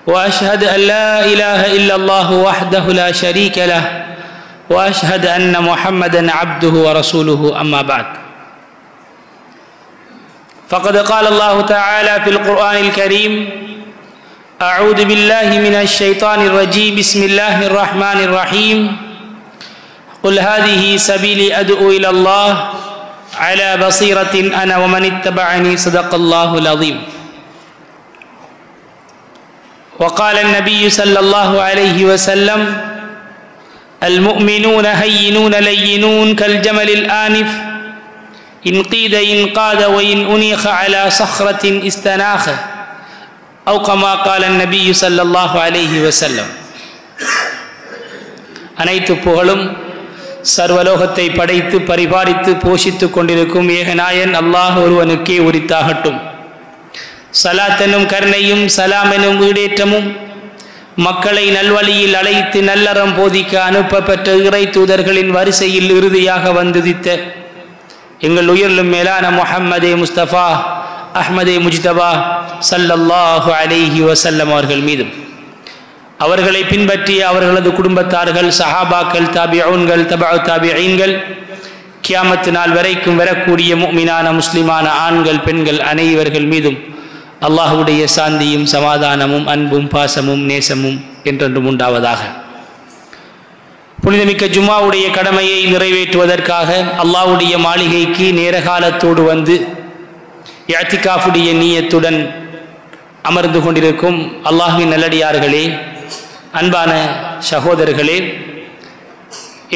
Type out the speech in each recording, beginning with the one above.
وأشهد أن لا إله إلا الله وحده لا شريك له وأشهد أن محمدا عبده ورسوله أما بعد فقد قال الله تعالى في القرآن الكريم أعوذ بالله من الشيطان الرجيم بسم الله الرحمن الرحيم قل هذه سبيلي أدعو إلى الله على بصيرة أنا ومن اتبعني صدق الله العظيم وقال النبي صلى الله عليه وسلم المؤمنون هينون لينون كالجمل الآنف إن قيد إنقاد وإن أنيخ على صخرة استناخ أو كما قال النبي صلى الله عليه وسلم அனைத்து புகழும் சர்வலோகத்தை படைத்து பரிபாலித்து போஷித்துக் கொண்டிருக்கும் ஏகநாயன் அல்லாஹ் ஒருவனுக்கே உரித்தாகட்டும். சலாத் எனும் கருணையும் சலாம் எனும் ஈடேற்றமும் மக்களை நல்வழியில் அழைத்து நல்லறம் போதிக்க அனுப்பப்பெற்ற இறை தூதர்களின் வரிசையில் இறுதியாக வந்துதித்த எங்கள் உயிரிலும் மேலான முஹம்மதே முஸ்தபா அஹ்மதே முஜ்தபா ஸல்லல்லாஹு அலைஹி வஸல்லம் அவர்கள் மீதும் அவர்களை பின்பற்றிய அவர்களது குடும்பத்தார்கள் சஹாபாக்கள் தாபிஊன்கள் தபஉ தாபிஈன்கள் கியாமத் நாள் வரைக்கும் வரக்கூடிய முஃமினான முஸ்லிமான ஆண்கள் பெண்கள் அனைவர்கள் மீதும் அல்லாஹ்வுடைய சாந்தியும் சமாதானமும் அன்பும் பாசமும் நேசமும் என்றென்றும் உண்டாவதாக. புனிதமிக்க ஜும்மாவுடைய கடமையை நிறைவேற்றுவதற்காக அல்லாஹ்வுடைய மாளிகைக்கு நேரகாலத்தோடு வந்து இஅ்திகாஃபுடைய நியத்துடன் அமர்ந்து கொண்டிருக்கும் அல்லாஹ்வின் நல்லடியார்களே, அன்பான சகோதரர்களே,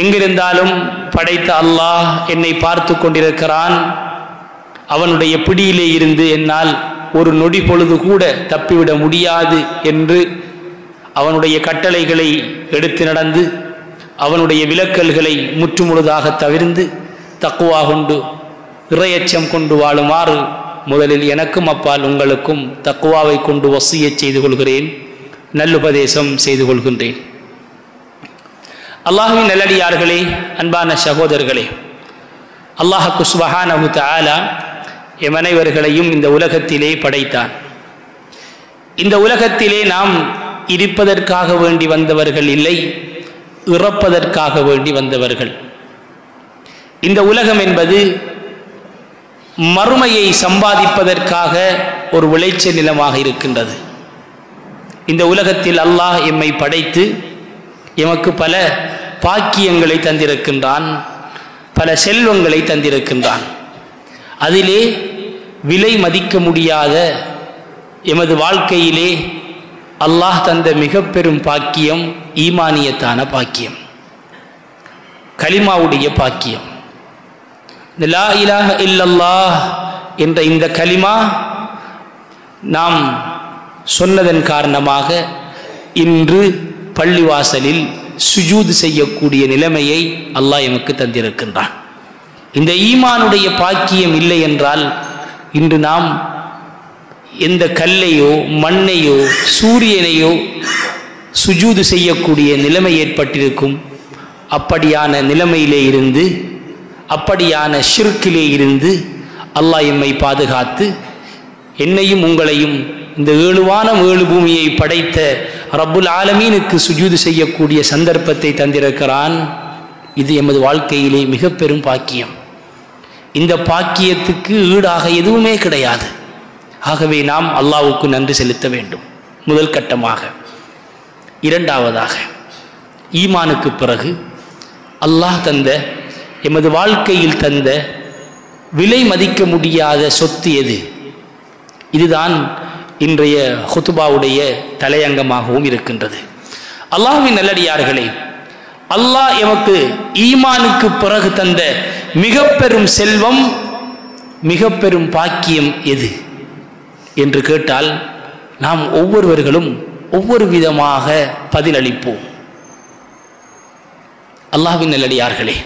எங்கிருந்தாலும் படைத்த அல்லாஹ் என்னை பார்த்து கொண்டிருக்கிறான். அவனுடைய பிடியிலே இருந்து என்னால் ஒரு நொடி பொழுது கூட தப்பிவிட முடியாது என்று அவனுடைய கட்டளைகளை எடுத்து நடந்து அவனுடைய விலக்கல்களை முற்றுமுழுதாக தவிர்ந்து தக்குவா கொண்டு இறையச்சம் கொண்டு வாழுமாறு முதலில் எனக்கும் அப்பால் உங்களுக்கும் தக்குவாவை கொண்டு வசியச் செய்து கொள்கிறேன், நல்லுபதேசம் செய்து கொள்கின்றேன். அல்லாஹ்வின் நல்லடியார்களே, அன்பான சகோதரர்களே, அல்லாஹ் சுப்ஹானஹு தஆலா எம் அனைவர்களையும் இந்த உலகத்திலே படைத்தான். இந்த உலகத்திலே நாம் இருப்பதற்காக வேண்டி வந்தவர்கள் இல்லை, இறப்பதற்காக வேண்டி வந்தவர்கள். இந்த உலகம் என்பது மறுமையை சம்பாதிப்பதற்காக ஒரு விளைச்சல் நிலமாக இருக்கின்றது. இந்த உலகத்தில் அல்லாஹ் எம்மை படைத்து எமக்கு பல பாக்கியங்களை தந்திருக்கின்றான், பல செல்வங்களை தந்திருக்கின்றான். அதிலே விலை மதிக்க முடியாத எமது வாழ்க்கையிலே அல்லாஹ் தந்த மிக பெரும் பாக்கியம் ஈமானியத்தான பாக்கியம், கலிமாவுடைய பாக்கியம். லா இலாஹ இல்லல்லாஹ் என்ற இந்த கலிமா நாம் சொன்னதன் காரணமாக இன்று பள்ளிவாசலில் சுஜூத் செய்யக்கூடிய நிலைமையை அல்லாஹ் எமக்கு தந்திருக்கின்றான். இந்த ஈமானுடைய பாக்கியம் இல்லை என்றால் இன்று நாம் எந்த கல்லையோ மண்ணையோ சூரியனையோ சுஜூது செய்யக்கூடிய நிலைமை ஏற்பட்டிருக்கும். அப்படியான நிலைமையிலே இருந்து, அப்படியான ஷிர்க்கிலே இருந்து அல்லாஹ் எம்மை பாதுகாத்து என்னையும் உங்களையும் இந்த 7 வானம் 7 பூமியை படைத்த ரப்புல் ஆலமீனுக்கு சுஜூது செய்யக்கூடிய சந்தர்ப்பத்தை தந்திருக்கிறான். இது எமது வாழ்க்கையிலே மிக பெரும் பாக்கியம். இந்த பாக்கியத்துக்கு ஈடாக எதுவுமே கிடையாது. ஆகவே நாம் அல்லாஹ்வுக்கு நன்றி செலுத்த வேண்டும் முதல் கட்டமாக. இரண்டாவதாக, ஈமானுக்கு பிறகு அல்லாஹ் தந்த எமது வாழ்க்கையில் தந்த விலை மதிக்க முடியாத சொத்து எது? இதுதான் இன்றைய ஹுதுபாவுடைய தலையங்கமாகவும் இருக்கின்றது. அல்லாஹ்வின் நல்லடியார்களே, அல்லாஹ் எமக்கு ஈமானுக்கு பிறகு தந்த மிக பெரும் செல்வம், மிக பெரும் பாக்கியம் எது என்று கேட்டால் நாம் ஒவ்வொருவர்களும் ஒவ்வொரு விதமாக பதிலளிப்போம். அல்லாஹ்வின் நல்லடியார்களே,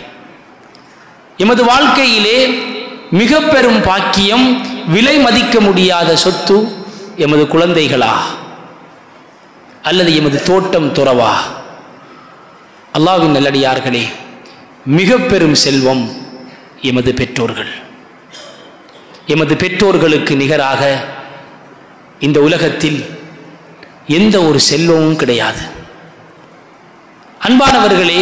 எமது வாழ்க்கையிலே மிக பெரும் பாக்கியம், விலை மதிக்க முடியாத சொத்து எமது குழந்தைகளா அல்லது எமது தோட்டம் துறவா? அல்லாஹ்வின் நல்லடியார்களே, மிக பெரும் செல்வம் எமது பெற்றோர்கள். எமது பெற்றோர்களுக்கு நிகராக இந்த உலகத்தில் எந்த ஒரு செல்வமும் கிடையாது. அன்பானவர்களே,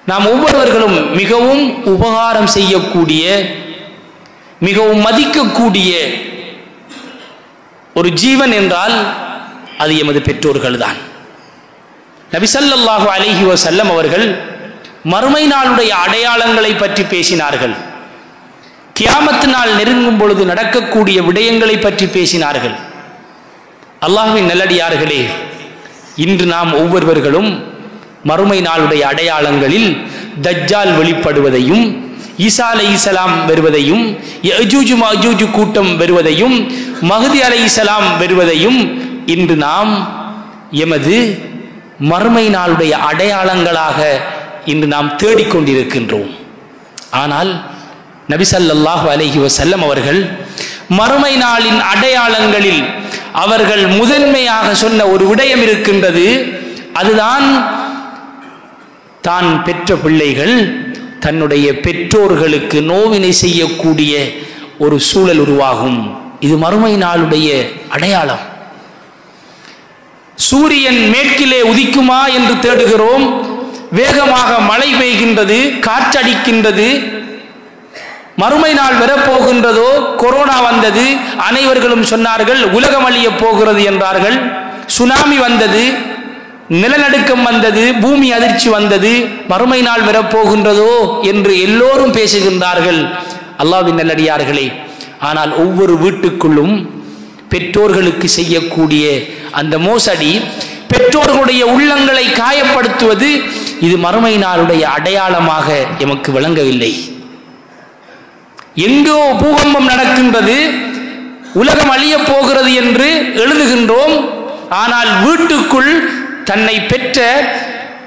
நாம் ஒவ்வொருவர்களும் மிகவும் உபகாரம் செய்யக்கூடிய, மிகவும் மதிக்கக்கூடிய ஒரு ஜீவன் என்றால் அது எமது பெற்றோர்கள் தான். நபி ஸல்லல்லாஹு அலைஹி வஸல்லம் அவர்கள் மறுமை நாளுடைய அடையாளங்களை பற்றி பேசினார்கள். கியாமத் நாள் நெருங்கும் பொழுது நடக்கக்கூடிய விடயங்களை பற்றி பேசினார்கள். அல்லாஹ்வின் நல்லடியார்களே, இன்று நாம் ஒவ்வொருவர்களும் மறுமை நாளுடைய அடையாளங்களில் தஜ்ஜால் வெளிப்படுவதையும், ஈசா அலைஹிஸ்ஸலாம் வருவதையும், யஜூஜ் மஜூஜ் கூட்டம் வருவதையும், மஹ்தி அலைஹிஸ்ஸலாம் வருவதையும் இன்று நாம் எமது மறுமை நாளுடைய அடையாளங்களாக இன்று நாம் தேடிக்கொண்டிருக்கின்றோம். ஆனால் நபி ஸல்லல்லாஹு அலைஹி வஸல்லம் அவர்கள் மறுமை நாளின் அடையாளங்களில் அவர்கள் முதன்மையாக சொன்ன ஒரு விடயம் இருக்கின்றது. அதுதான் தான் பெற்ற பிள்ளைகள் தன்னுடைய பெற்றோர்களுக்கு நோவினை செய்யக்கூடிய ஒரு சூழல் உருவாகும். இது மறுமை நாளுடைய அடையாளம். சூரியன் மேற்கிலே உதிக்குமா என்று தேடுகிறோம். வேகமாக மழை பெய்கின்றது, காற்றடிக்கின்றது. மறுமை நாள் வரப்போகின்றதோ, கொரோனா வந்தது, அனைவர்களும் சொன்னார்கள் உலகம் அழிய போகிறது என்றார்கள். சுனாமி வந்தது, நிலநடுக்கம் வந்தது, பூமி அதிர்ச்சி வந்தது, மறுமை நாள் வரப்போகின்றதோ என்று எல்லோரும் பேசுகின்றார்கள். அல்லாஹ்வின் நல்லடியார்களே, ஆனால் ஒவ்வொரு வீட்டுக்குள்ளும் பெற்றோர்களுக்கு செய்யக்கூடிய அந்த மோசடி, பெற்றோர்களுடைய உள்ளங்களை காயப்படுத்துவது, இது மறுமை நாளுடைய அடையாளமாக எமக்கு விளங்கவில்லை. எங்கோ பூகம்பம் நடக்கின்றது, உலகம் அழிய போகிறது என்று எழுதுகின்றோம். ஆனால் வீட்டுக்குள் தன்னை பெற்ற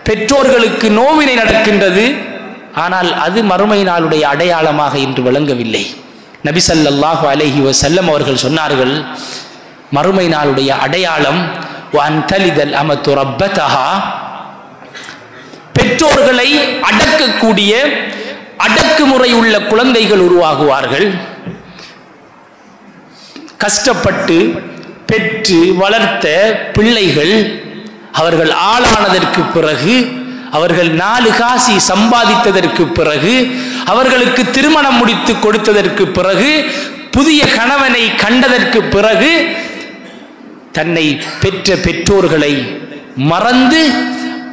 பெற்றோர்களுக்கு நோவினை நடக்கின்றது. ஆனால் அது மறுமை நாளுடைய அடையாளமாக இன்று விளங்கவில்லை. நபி ஸல்லல்லாஹு அலைஹி வஸல்லம் அவர்கள் சொன்னார்கள், மறுமை நாளுடைய அடையாளம் வஅன்தலிதல் அமது ரப்பதஹா, பெற்றோர்களை அடக்கக்கூடிய அடக்குமுறை உள்ள குழந்தைகள் உருவாகுவார்கள். கஷ்டப்பட்டு பெற்று வளர்த்த பிள்ளைகள் அவர்கள் ஆளானதற்கு பிறகு, அவர்கள் 4 காசி சம்பாதித்ததற்கு பிறகு, அவர்களுக்கு திருமணம் முடித்து கொடுத்ததற்கு பிறகு, புதிய கணவனை கண்டதற்கு பிறகு தன்னை பெற்ற பெற்றோர்களை மறந்து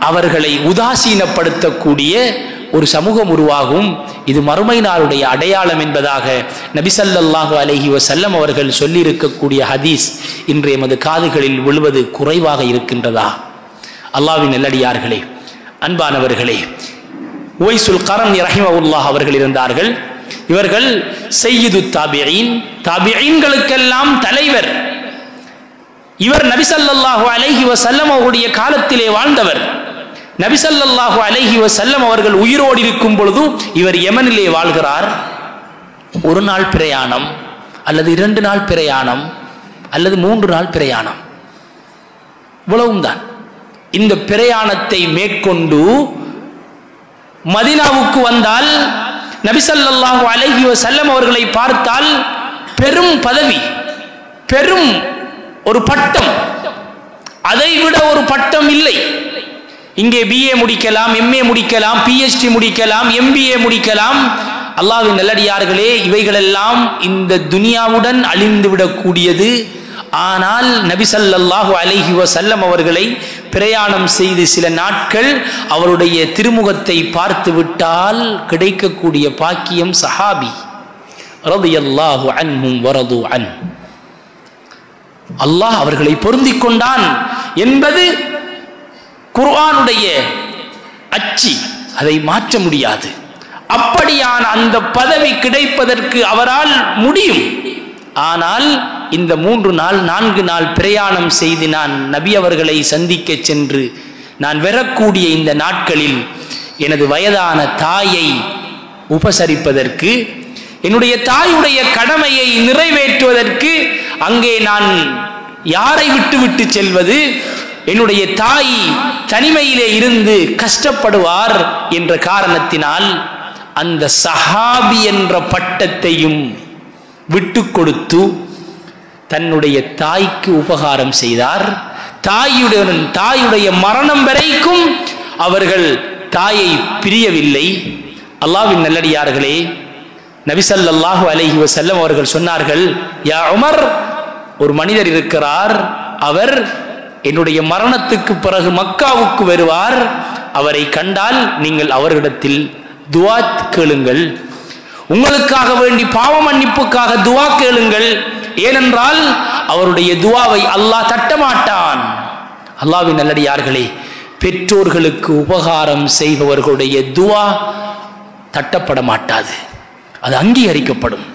அவர்களை உதாசீனப்படுத்தக்கூடிய ஒரு சமூகம் உருவாகும். இது மறுமை நாளுடைய அடையாளம் என்பதாக நபி ஸல்லல்லாஹு அலைஹி வஸல்லம் அவர்கள் சொல்லியிருக்கக்கூடிய ஹதீஸ் இன்று எமது காதுகளில் விழுவது குறைவாக இருக்கின்றதா? அல்லாஹ்வின் நல்லடியார்களே, அன்பானவர்களே, உவைசுல் கரனி ரஹிமஹுல்லாஹ் அவர்கள் இருந்தார்கள். இவர்கள் சய்யிது தாபிஈன், தாபிஈன்களுக்கெல்லாம் தலைவர். இவர் நபி ஸல்லல்லாஹு அலைஹி வஸல்லம் அவருடைய காலத்திலே வாழ்ந்தவர். நபி ஸல்லல்லாஹு அலைஹி வஸல்லம் அவர்கள் உயிரோடு இருக்கும் பொழுது இவர் யமனிலே வாழ்கிறார். ஒரு நாள் பிரயாணம் அல்லது 2 நாள் பிரயாணம் அல்லது 3 நாள் பிரயாணம், இவ்வளவும் தான். இந்த பிரயாணத்தை மேற்கொண்டு மதீனாவுக்கு வந்தால் நபி ஸல்லல்லாஹு அலைஹி வஸல்லம் அவர்களை பார்த்தால் பெரும் பதவி, பெரும் ஒரு பட்டம், அதைவிட ஒரு பட்டம் இல்லை. இங்கே BA முடிக்கலாம், MA முடிக்கலாம், PhD முடிக்கலாம், MBA முடிக்கலாம். அல்லாஹ்வின் நல்லடியார்களே, இவைகளெல்லாம் இந்த துனியாவுடன் அழிந்துவிடக்கூடியது. ஆனால் நபி ஸல்லல்லாஹு அலைஹி வஸல்லம் அவர்களை பிரயாணம் செய்து சில நாட்கள் அவருடைய திருமுகத்தை பார்த்து விட்டால் கிடைக்கக்கூடிய பாக்கியம் சஹாபி ரலியல்லாஹு அன்ஹும் வரது அன். அல்லாஹ் அவர்களை பொருந்திக் கொண்டான் என்பது குர்ஆனுடைய அச்சி, அதை மாற்ற முடியாது. அப்படியான அந்த பதவி கிடைப்பதற்கு அவரால் முடியும். ஆனால் இந்த 3 நாள் 4 நாள் பிரயாணம் செய்து நான் நபி அவர்களை சந்திக்க சென்று நான் வரக்கூடிய இந்த நாட்களில் எனது வயதான தாயை உபசரிப்பதற்கு, என்னுடைய தாயுடைய கடமையை நிறைவேற்றுவதற்கு அங்கே நான் யாரை விட்டு செல்வது? என்னுடைய தாய் தனிமையிலே இருந்து கஷ்டப்படுவார் என்ற காரணத்தினால் அந்த சஹாபி என்ற பட்டத்தையும் விட்டு கொடுத்து தன்னுடைய தாய்க்கு உபகாரம் செய்தார். தாயுடைய மரணம் வரைக்கும் அவர்கள் தாயை பிரியவில்லை. அல்லாஹ்வின் நல்லடியார்களே, நபி ஸல்லல்லாஹு அலைஹி வஸல்லம் அவர்கள் சொன்னார்கள், யா உமர், ஒரு மனிதர் இருக்கிறார், அவர் என்னுடைய மரணத்துக்கு பிறகு மக்காவுக்கு வருவார். அவரை கண்டால் நீங்கள் அவரிடத்தில் துஆ கேளுங்கள், உங்களுக்காக வேண்டி பாவ மன்னிப்புக்காக துஆ கேளுங்கள். ஏனென்றால் அவருடைய துஆவை அல்லாஹ் தட்டமாட்டான். அல்லாஹ்வின் நல்லடியார்களே, பெற்றோர்களுக்கு உபகாரம் செய்பவர்களுடைய துஆ தட்டப்பட மாட்டாது, அது அங்கீகரிக்கப்படும்.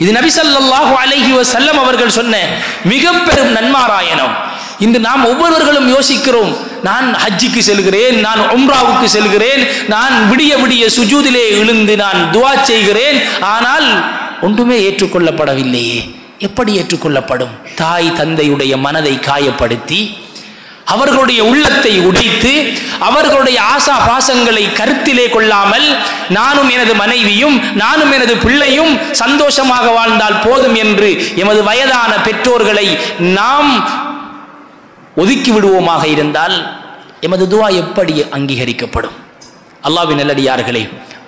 இது நபி ஸல்லல்லாஹு அலைஹி வஸல்லம் அவர்கள் சொன்ன மிக பெரும் நன்மாராயணம். இன்று நாம் ஒவ்வொருவர்களும் யோசிக்கிறோம், நான் ஹஜ்ஜுக்கு செல்கிறேன், நான் உம்ராவுக்கு செல்கிறேன், நான் விடிய விடிய சுஜூதிலே விழுந்து நான் துஆ செய்கிறேன், ஆனால் ஒன்றுமே ஏற்றுக்கொள்ளப்படவில்லையே. எப்படி ஏற்றுக்கொள்ளப்படும்? தாய் தந்தையுடைய மனதை காயப்படுத்தி, அவர்களுடைய உள்ளத்தை உடைத்து, அவர்களுடைய ஆசா பாசங்களை கருத்திலே கொள்ளாமல், நானும் எனது மனைவியும் நானும் எனது பிள்ளையும் சந்தோஷமாக வாழ்ந்தால் போதும் என்று எமது வயதான பெற்றோர்களை நாம் ஒதுக்கி விடுவோமாக இருந்தால் எமது துஆ எப்படி அங்கீகரிக்கப்படும்? அல்லாஹ்வின் நல்லடியார்களே,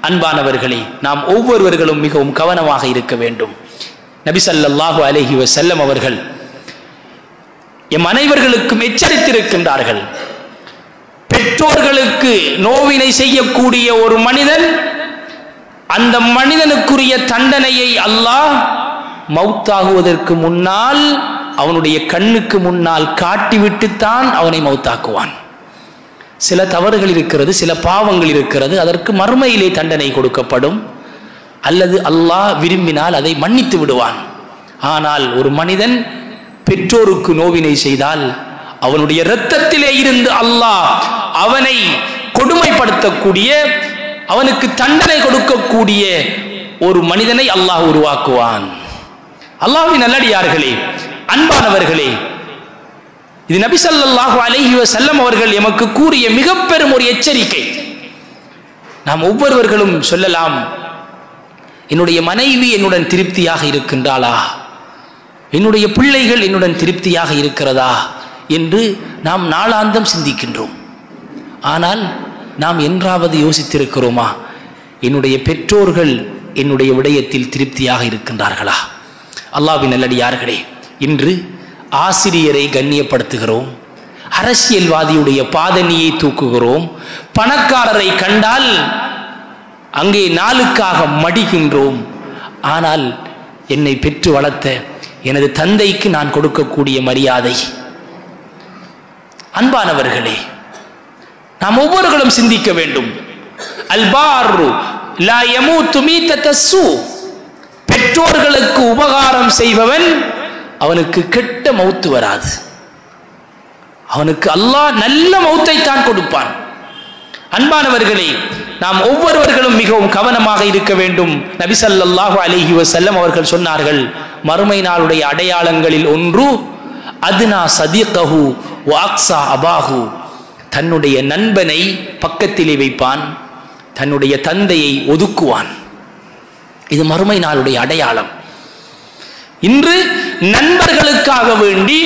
அன்பானவர்களே, நாம் ஒவ்வொருவர்களும் மிகவும் கவனமாக இருக்க வேண்டும். நபி ஸல்லல்லாஹு அலைஹி வஸல்லம் அவர்கள் எம் அனைவர்களுக்கும் எச்சரித்திருக்கின்றார்கள். பெற்றோர்களுக்கு நோவினை செய்யக்கூடிய ஒரு மனிதன், அந்த மனிதனுக்குரிய தண்டனையை அல்லாஹ் மௌத்தாகுவதற்கு முன்னால் அவனுடைய கண்ணுக்கு முன்னால் காட்டிவிட்டுத்தான் அவனை மௌத்தாக்குவான். சில தவறுகள் இருக்கிறது, சில பாவங்கள் இருக்கிறது, அதற்கு மறுமையிலே தண்டனை கொடுக்கப்படும், அல்லது அல்லாஹ் விரும்பினால் அதை மன்னித்து விடுவான். ஆனால் ஒரு மனிதன் பெற்றோருக்கு நோவினை செய்தால் அவனுடைய இரத்தத்திலே இருந்து அல்லாஹ் அவனை கொடுமைப்படுத்தக்கூடிய, அவனுக்கு தண்டனை கொடுக்கக்கூடிய ஒரு மனிதனை அல்லாஹ் உருவாக்குவான். அல்லாஹ்வின் நல்லடியார்களே, அன்பானவர்களே, இது நபி ஸல்லல்லாஹு அலைஹி வஸல்லம் அவர்கள் எமக்கு கூறிய மிக பெரும் ஒரு எச்சரிக்கை. நாம் ஒவ்வொருவர்களும் சொல்லலாம், என்னுடைய மனைவி என்னுடன் திருப்தியாக இருக்கின்றாளா, என்னுடைய பிள்ளைகள் என்னுடன் திருப்தியாக இருக்கிறதா என்று நாம் நாளாந்தம் சிந்திக்கின்றோம். ஆனால் நாம் என்றாவது யோசித்திருக்கிறோமா, என்னுடைய பெற்றோர்கள் என்னுடைய விடயத்தில் திருப்தியாக இருக்கின்றார்களா? அல்லாஹ்வின் நல்லடியார்களே, இன்று ஆசிரியரை கண்ணியப்படுத்துகிறோம், அரசியல்வாதியுடைய பாதணியை தூக்குகிறோம், பணக்காரரை கண்டால் அங்கே நாளுக்காக மடிகின்றோம். ஆனால் என்னை பெற்று வளர்த்த எனது தந்தைக்கு நான் கொடுக்கக்கூடிய மரியாதை, அன்பானவர்களே, நாம் ஒவ்வொருவர்களும் சிந்திக்க வேண்டும். அல்பாரு லா யமூத்து மீத்தத்தஸ்ஸூ, பெற்றோர்களுக்கு உபகாரம் செய்பவன் அவனுக்கு கெட்ட மௌத்து வராது, அவனுக்கு அல்லாஹ் நல்ல மௌத்தை தான் கொடுப்பான். அன்பானவர்களே, நாம் ஒவ்வொருவர்களும் மிகவும் கவனமாக இருக்க வேண்டும். நபி ஸல்லல்லாஹு அலைஹி வஸல்லம் அவர்கள் சொன்னார்கள், மறுமை நாளுடைய அடையாளங்களில் ஒன்று அதுனா சதீகஹு வ அக்ஸா அபாஹு, தன்னுடைய நண்பனை பக்கத்திலே வைப்பான், தன்னுடைய தந்தையை ஒதுக்குவான். இது மறுமை நாளுடைய அடையாளம். இன்று நண்பர்களுக்காக வேண்டி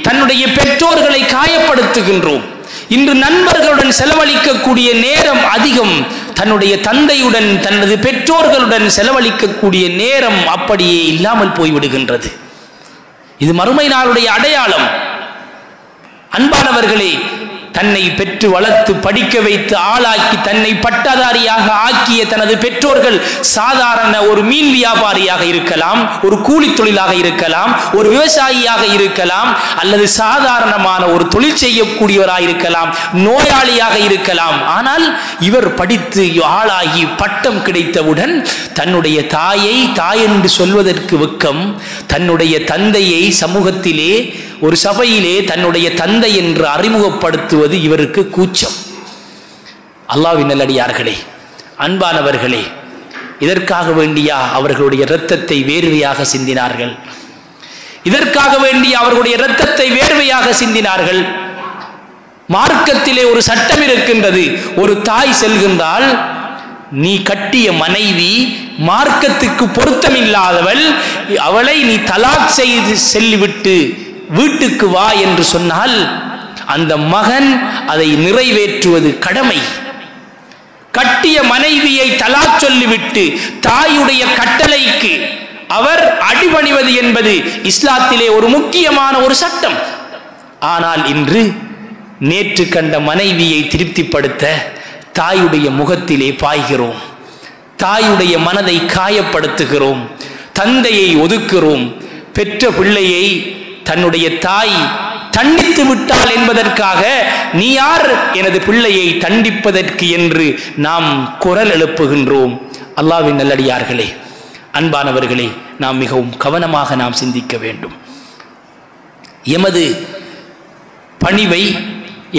தன்னுடைய பெற்றோர்களை காயப்படுத்துகின்றோம். இன்று நண்பர்களுடன் செலவழிக்கக்கூடிய நேரம் அதிகம், தன்னுடைய தந்தையுடன் தனது பெற்றோர்களுடன் செலவழிக்கக்கூடிய நேரம் அப்படியே இல்லாமல் போய்விடுகின்றது. இது மறுமை நாளுடைய அடையாளம். அன்பானவர்களே, தன்னை பெற்று வளர்த்து படிக்க வைத்து ஆளாக்கி தன்னை பட்டதாரியாக ஆக்கிய தனது பெற்றோர்கள் சாதாரண ஒரு மீன் வியாபாரியாக இருக்கலாம், ஒரு கூலி தொழிலாக இருக்கலாம், ஒரு விவசாயியாக இருக்கலாம், அல்லது சாதாரணமான ஒரு தொழில் செய்யக்கூடியவராக இருக்கலாம், நோயாளியாக இருக்கலாம். ஆனால் இவர் படித்து ஆளாகி பட்டம் கிடைத்தவுடன் தன்னுடைய தாயை தாய் என்று சொல்வதற்கு வெட்கம், தன்னுடைய தந்தையை சமூகத்திலே ஒரு சபையிலே தன்னுடைய தந்தை என்று அறிமுகப்படுத்துவது இவருக்கு கூச்சம். அல்லாஹ்வின் நல்லடியார்களே, அன்பானவர்களே, இதற்காக வேண்டியா அவர்களுடைய இரத்தத்தை வேர்வையாக சிந்தினார்கள்? இதற்காக வேண்டிய அவர்களுடைய இரத்தத்தை வேர்வையாக சிந்தினார்கள்? மார்க்கத்திலே ஒரு சட்டம் இருக்கின்றது. ஒரு தாய் செல்கின்றால், நீ கட்டிய மனைவி மார்க்கத்துக்கு பொருத்தமில்லாதவள், அவளை நீ தலாக் செய்து செல்லிவிட்டு வீட்டுக்கு வா என்று சொன்னால் அந்த மகன் அதை நிறைவேற்றுவது கடமை. கட்டிய மனைவியை தலாக் சொல்லிவிட்டு தாயுடைய கட்டளைக்கு அவர் அடிபணிவது என்பது இஸ்லாத்திலே ஒரு முக்கியமான ஒரு சட்டம். ஆனால் இன்று நேற்று கண்ட மனைவியை திருப்திப்படுத்த தாயுடைய முகத்திலே பாய்கிறோம், தாயுடைய மனதை காயப்படுத்துகிறோம், தந்தையை ஒதுக்குகிறோம். பெற்ற பிள்ளையை தன்னுடைய தாய் தண்டித்து விட்டாள் என்பதற்காக நீ யார் எனது பிள்ளையை தண்டிப்பதற்கு என்று நாம் குரல் எழுப்புகின்றோம். அல்லாஹ்வின் நல்லடியார்களே, அன்பானவர்களே, நாம் மிகவும் கவனமாக நாம் சிந்திக்க வேண்டும். எமது பணிவை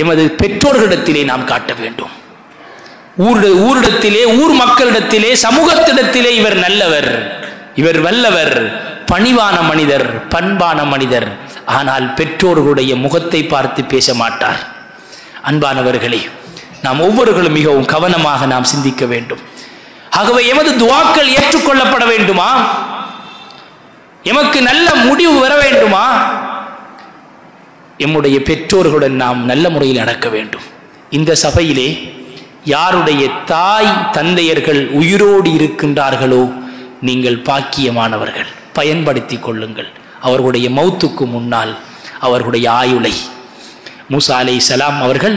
எமது பெற்றோர்களிடத்திலே நாம் காட்ட வேண்டும். ஊரிடத்திலே, ஊர் மக்களிடத்திலே, சமூகத்திடத்திலே இவர் நல்லவர், இவர் வல்லவர், பணிவான மனிதர், பண்பான மனிதர். ஆனால் பெற்றோர்களுடைய முகத்தை பார்த்து பேச மாட்டார். அன்பானவர்களே, நாம் ஒவ்வொருவர்களும் மிகவும் கவனமாக நாம் சிந்திக்க வேண்டும். ஆகவே எமது துஆக்கள் ஏற்றுக்கொள்ளப்பட வேண்டுமா? எமக்கு நல்ல முடிவு வர வேண்டுமா? எம்முடைய பெற்றோர்களுடன் நாம் நல்ல முறையில் நடக்க வேண்டும். இந்த சபையிலே யாருடைய தாய் தந்தையர்கள் உயிரோடு இருக்கின்றார்களோ நீங்கள் பாக்கியமானவர்கள், பயன்படுத்திக் கொள்ளுங்கள். அவர்களுடைய மௌத்துக்கு முன்னால் அவர்களுடைய ஆயுளை. மூசா அலைஹிஸ்ஸலாம் அவர்கள்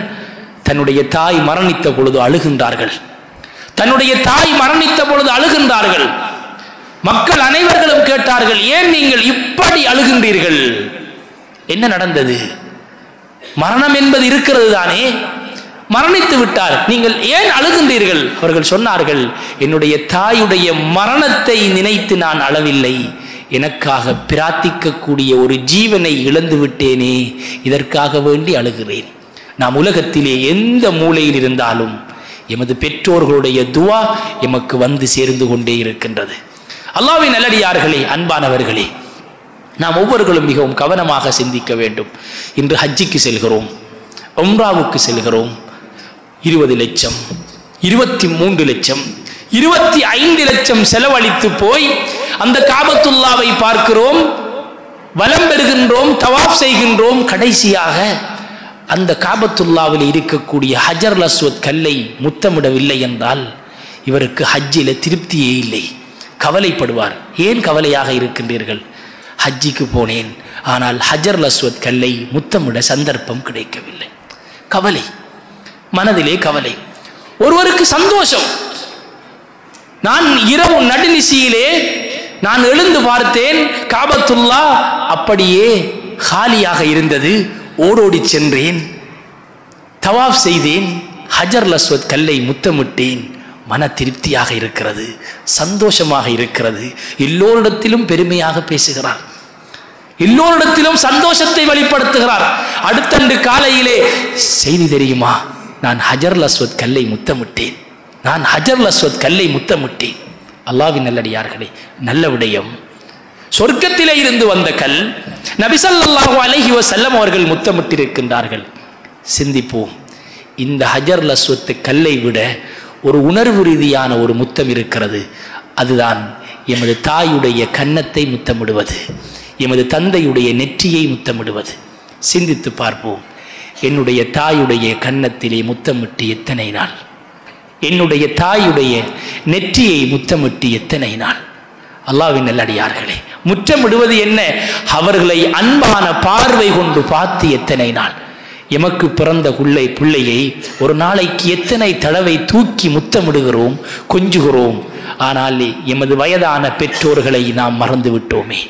தன்னுடைய தாய் மரணித்த பொழுது அழுகின்றார்கள். தன்னுடைய தாய் மரணித்த பொழுது அழுகின்றார்கள். மக்கள் அனைவர்களும் கேட்டார்கள், ஏன் நீங்கள் இப்படி அழுகின்றீர்கள்? என்ன நடந்தது? மரணம் என்பது இருக்கிறது தானே, மரணித்து விட்டார், நீங்கள் ஏன் அழுகின்றீர்கள்? அவர்கள் சொன்னார்கள், என்னுடைய தாயுடைய மரணத்தை நினைத்து நான் அழவில்லை, எனக்காக பிரார்த்திக்கக்கூடிய ஒரு ஜீவனை இழந்து விட்டேனே, இதற்காக வேண்டி அழுகிறேன். நாம் உலகத்திலே எந்த மூலையில் இருந்தாலும் எமது பெற்றோர்களுடைய துஆ எமக்கு வந்து சேர்ந்து கொண்டே இருக்கின்றது. அல்லாஹ்வின் நல்லடியார்களே, அன்பானவர்களே, நாம் ஒவ்வொருவர்களும் மிகவும் கவனமாக சிந்திக்க வேண்டும். இன்று ஹஜ்ஜிக்கு செல்கிறோம், உம்ராவுக்கு செல்கிறோம். 20 லட்சம், 23 லட்சம், 25 லட்சம் செலவழித்து போய் அந்த காபத்துல்லாவை பார்க்கிறோம், வலம் பெறுகின்றோம், தவாப் செய்கின்றோம். கடைசியாக அந்த காபத்துல்லாவில் இருக்கக்கூடிய ஹஜர் அஸ்வத் கல்லை முத்தமிடவில்லை என்றால் இவருக்கு ஹஜ்ஜில் திருப்தியே இல்லை, கவலைப்படுவார். ஏன் கவலையாக இருக்கின்றீர்கள்? ஹஜ்ஜிக்கு போனேன், ஆனால் ஹஜர் அஸ்வத் கல்லை முத்தமிட சந்தர்ப்பம் கிடைக்கவில்லை. கவலை, மனதிலே கவலை. ஒருவருக்கு சந்தோஷம். நான் இரவு நடுநிசியிலே நான் எழுந்து பார்த்தேன், காபத்துல்லா அப்படியே காலியாக இருந்தது. ஓடோடி சென்றேன், தவாப் செய்தேன், ஹஜர் அஸ்வத் கல்லை முத்தமிட்டேன். மன திருப்தியாக இருக்கிறது, சந்தோஷமாக இருக்கிறது. எல்லோரிடத்திலும் பெருமையாக பேசுகிறார், எல்லோரிடத்திலும் சந்தோஷத்தை வெளிப்படுத்துகிறார். அடுத்தண்டு காலையிலே செய்தி தெரியுமா, நான் ஹஜர் அஸ்வத் கல்லை முத்தமிட்டேன், நான் ஹஜர் அஸ்வத் கல்லை முத்தமிட்டேன். அல்லாஹ்வின் நல்லடியார்களே, நல்ல விடயம். சொர்க்கத்திலே இருந்து வந்த கல், நபி ஸல்லல்லாஹு அலைஹி வஸல்லம் அவர்கள் முத்தமிட்டிருக்கின்றார்கள். சிந்திப்போம், இந்த ஹஜர் அஸ்வத் கல்லை விட ஒரு உணர்வு ரீதியான ஒரு முத்தம் இருக்கிறது. அதுதான் எமது தாயுடைய கன்னத்தை முத்தமிடுவது, எமது தந்தையுடைய நெற்றியை முத்தமிடுவது. சிந்தித்து பார்ப்போம், என்னுடைய தாயுடைய கன்னத்திலே முத்தமிட்டு எத்தனை நாள், என்னுடைய தாயுடைய நெற்றியை முத்தமிட்டு எத்தனை நாள். அல்லாஹ்வின் நல்லடியார்களே, முத்தமிடுவது என்ன? அவர்களை அன்பான பார்வை கொண்டு பார்த்து எத்தனை நாள். எமக்கு பிறந்த பிள்ளையை ஒரு நாளைக்கு எத்தனை தடவை தூக்கி முத்தமிடுகிறோம், கொஞ்சுகிறோம். ஆனால் எமது வயதான பெற்றோர்களை நாம் மறந்து விட்டோமே.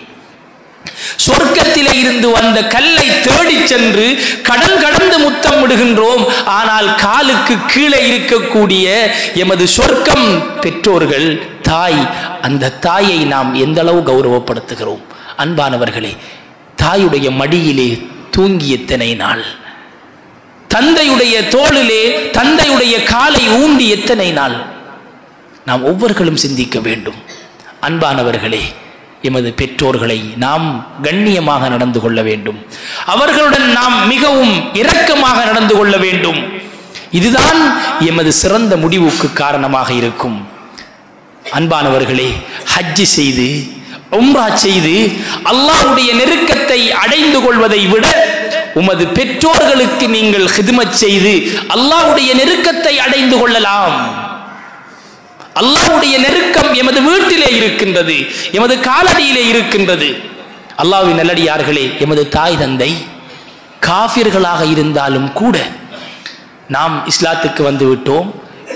சொர்க்கத்திலே இருந்து வந்த கல்லை தேடி சென்று கடல் கடந்து முத்தமிடுகின்றோம். ஆனால் காலுக்கு கீழே இருக்கக்கூடிய எமது சொர்க்கம் பெற்றோர்கள், தாய், அந்த தாயை நாம் எந்த அளவு கௌரவப்படுத்துகிறோம்? அன்பானவர்களே, தாயுடைய மடியிலே தூங்கி எத்தனை நாள், தந்தையுடைய தோளிலே தந்தையுடைய காலை ஊண்டி எத்தனை நாள். நாம் ஒவ்வொருவர்களும் சிந்திக்க வேண்டும். அன்பானவர்களே, எமது பெற்றோர்களை நாம் கண்ணியமாக நடந்து கொள்ள வேண்டும். அவர்களுடன் நாம் மிகவும் இரக்கமாக நடந்து கொள்ள வேண்டும். இதுதான் எமது சிறந்த முடிவுக்கு காரணமாக இருக்கும். அன்பானவர்களே, ஹஜ் செய்து உம்ரா செய்து அல்லாஹ்வுடைய நெருக்கத்தை அடைந்து கொள்வதை விட உமது பெற்றோர்களுக்கு நீங்கள் ஹித்மத் செய்து அல்லாஹ்வுடைய நெருக்கத்தை அடைந்து கொள்ளலாம். அல்லாஹ்வுடைய நெருக்கம் எமது வீட்டிலே இருக்கின்றது, எமது காலடியிலே இருக்கின்றது. அல்லாஹ்வின் நல்லடியார்களே, எமது தாய் தந்தை காஃபிர்களாக இருந்தாலும் கூட நாம் இஸ்லாத்துக்கு வந்து விட்டோம்,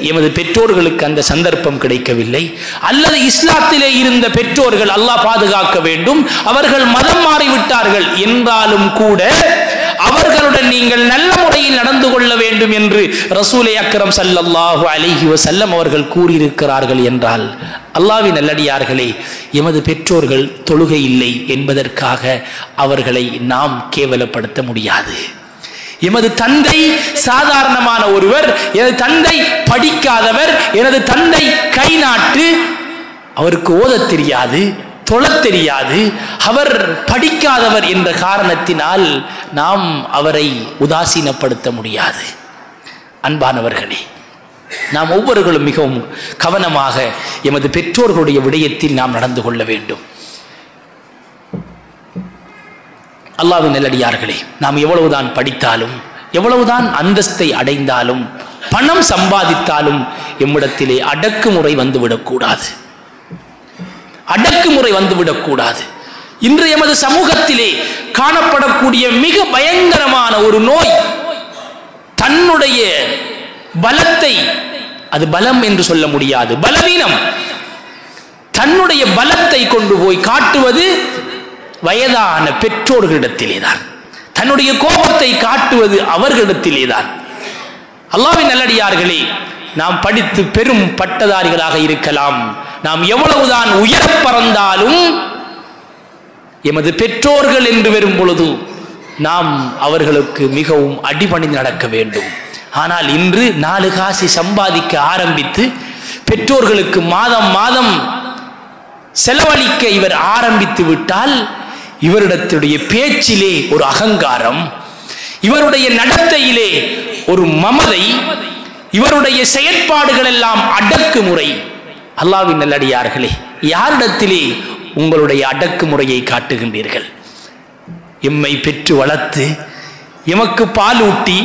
எமது பெற்றோர்களுக்கு அந்த சந்தர்ப்பம் கிடைக்கவில்லை, அல்லது இஸ்லாத்திலே இருந்த பெற்றோர்கள் அல்லாஹ் பாதுகாக்க வேண்டும் அவர்கள் மதம் மாறிவிட்டார்கள் என்றாலும் கூட அவர்களுடன் நீங்கள் நல்ல முறையில் நடந்து கொள்ள வேண்டும் என்று ரசூலே அக்ரம் ஸல்லல்லாஹு அலைஹி வஸல்லம் அவர்கள் கூறியிருக்கிறார்கள் என்றால், அல்லாஹ்வின் நல்லடியார்களே, எமது பெற்றோர்கள் தொழுகை இல்லை என்பதற்காக அவர்களை நாம் கேவலப்படுத்த முடியாது. எமது தந்தை சாதாரணமான ஒருவர், எனது தந்தை படிக்காதவர், எனது தந்தை கை நாட்டு, அவருக்கு ஓதத் தெரியாது, தொழத் தெரியாது, அவர் படிக்காதவர் என்ற காரணத்தினால் நாம் அவரை உதாசீனப்படுத்த முடியாது. அன்பானவர்களே, நாம் ஒவ்வொருவர்களும் மிகவும் கவனமாக எமது பெற்றோர்களுடைய விடயத்தில் நாம் நடந்து கொள்ள வேண்டும். அல்லாஹ்வின் நல்லடியார்களே, நாம் எவ்வளவுதான் படித்தாலும், எவ்வளவுதான் அந்தஸ்தை அடைந்தாலும், பணம் சம்பாதித்தாலும் எம்மிடத்திலே அடக்குமுறை வந்துவிடக்கூடாது. அடக்குமுறை வந்துவிடக்கூடாது. இன்று எமது சமூகத்திலே காணப்படக்கூடிய மிக பயங்கரமான ஒரு நோய், தன்னுடைய பலத்தை, அது பலம் என்று சொல்ல முடியாது, பலவீனம், தன்னுடைய பலத்தை கொண்டு போய் காட்டுவது வயதான பெற்றோர்களிடத்திலேதான். தன்னுடைய கோபத்தை காட்டுவது அவர்களிடத்திலேதான். அல்லாஹ்வின் நல்லடியார்களே, நாம் படித்து பெரும் பட்டதாரிகளாக இருக்கலாம், நாம் எவ்வளவுதான் உயர பறந்தாலும் எமது பெற்றோர்கள் என்று வரும் பொழுது நாம் அவர்களுக்கு மிகவும் அடிபணிந்து நடக்க வேண்டும். ஆனால் இன்று 4 காசு சம்பாதிக்க ஆரம்பித்து பெற்றோர்களுக்கு மாதம் மாதம் செலவழிக்க இவர் ஆரம்பித்து விட்டால் இவரிடத்துடைய பேச்சிலே ஒரு அகங்காரம், இவருடைய நடத்தையிலே ஒரு மமதை, இவருடைய செயற்பாடுகள் எல்லாம் அடக்குமுறை. அல்லாஹ்வின் நல்லடியார்களே, யாரிடத்திலே உங்களுடைய அடக்குமுறையை காட்டுகின்றீர்கள்? எம்மை பெற்று வளர்த்து, எமக்கு பால் ஊட்டி,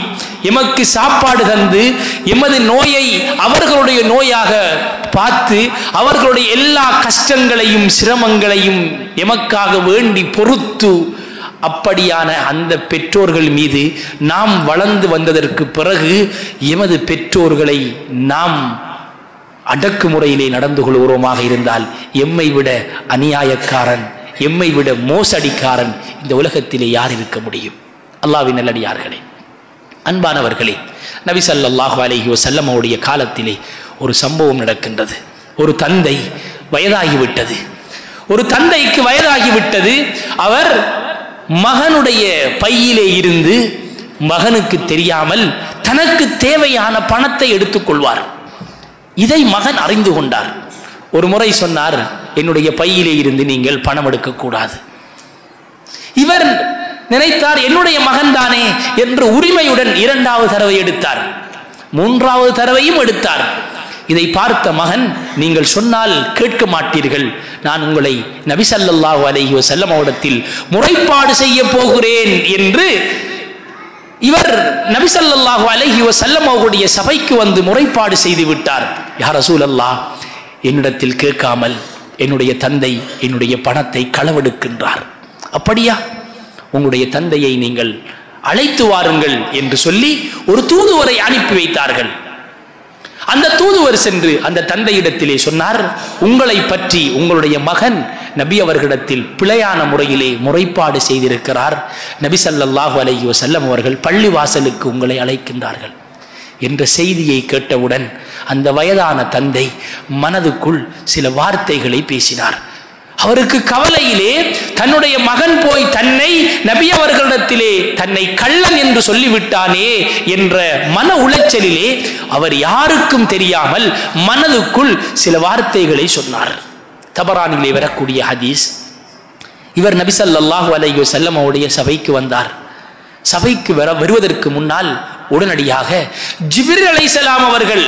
எமக்கு சாப்பாடு தந்து, எமது நோயை அவர்களுடைய நோயாக பார்த்து, அவர்களுடைய எல்லா கஷ்டங்களையும் சிரமங்களையும் எமக்காக வேண்டி பொறுத்து, அப்படியான அந்த பெற்றோர்கள் மீது நாம் வளர்ந்து வந்ததற்கு பிறகு எமது பெற்றோர்களை நாம் அடக்குமுறையிலே நடந்து கொள்கிறோமாக இருந்தால் எம்மை விட அநியாயக்காரன், எம்மை விட மோசடிக்காரன் இந்த உலகத்திலே யார் இருக்க முடியும்? அல்லாஹ்வின் நல்லடியார்களே, அன்பானவர்களே, நபி ஸல்லல்லாஹு அலைஹி வஸல்லம் அவருடைய காலத்திலே ஒரு சம்பவம் நடக்கின்றது. ஒரு தந்தை வயதாகிவிட்டது. ஒரு தந்தைக்கு வயதாகிவிட்டது. அவர் மகனுடைய பையிலே இருந்து மகனுக்கு தெரியாமல் தனக்கு தேவையான பணத்தை எடுத்துக்கொள்வார். இதை மகன் அறிந்து கொண்டார். ஒரு முறை சொன்னார், என்னுடைய பையிலே இருந்து நீங்கள் பணம் எடுக்கக்கூடாது. இவர் நினைத்தார், என்னுடைய மகன் தானே என்று உரிமையுடன் 2வது தடவை எடுத்தார். 3வது தடவையும் எடுத்தார். இதை பார்த்த மகன், நீங்கள் சொன்னால் கேட்க மாட்டீர்கள், நான் உங்களை நபி ஸல்லல்லாஹு அலைஹி வஸல்லம் அவரிடத்தில் முறைப்பாடு செய்ய போகிறேன் என்று இவர் நபி ஸல்லல்லாஹு அலைஹி வஸல்லம் அவருடைய சபைக்கு வந்து முறைப்பாடு செய்து விட்டார். யா ரசூலல்லாஹ், என்னிடத்தில் கேட்காமல் என்னுடைய தந்தை என்னுடைய பணத்தை களவெடுக்கின்றார். அப்படியா? உங்களுடைய தந்தையை நீங்கள் அழைத்து வாருங்கள் என்று சொல்லி ஒரு தூதுவரை அனுப்பி வைத்தார்கள். அந்த தூதுவர் சென்று அந்த தந்தையிடத்திலே சொன்னார், உங்களை பற்றி உங்களுடைய மகன் நபி அவர்களிடத்தில் பிழையான முறையிலே முறைப்பாடு செய்திருக்கிறார். நபி ஸல்லல்லாஹு அலைஹி வஸல்லம் அவர்கள் பள்ளி வாசலுக்கு உங்களை அழைக்கின்றார்கள் என்ற செய்தியை கேட்டவுடன் அந்த வயதான தந்தை மனதுக்குள் சில வார்த்தைகளை பேசினார். அவருக்கு கவலையிலே தன்னுடைய மகன் போய் தன்னை நபி அவர்களிடத்திலே தன்னை கள்ளன் என்று சொல்லிவிட்டானே என்ற மன உளைச்சலிலே அவர் யாருக்கும் தெரியாமல் மனதுக்குள் சில வார்த்தைகளை சொன்னார். தபரானிலே வரக்கூடிய ஹதீஸ். இவர் நபி ஸல்லல்லாஹு அலைஹி வஸல்லம் அவருடைய சபைக்கு வந்தார். சபைக்கு வருவதற்கு முன்னால் உடனடியாக ஜிப்ரீல் அலைஹிஸ்ஸலாம் அவர்கள்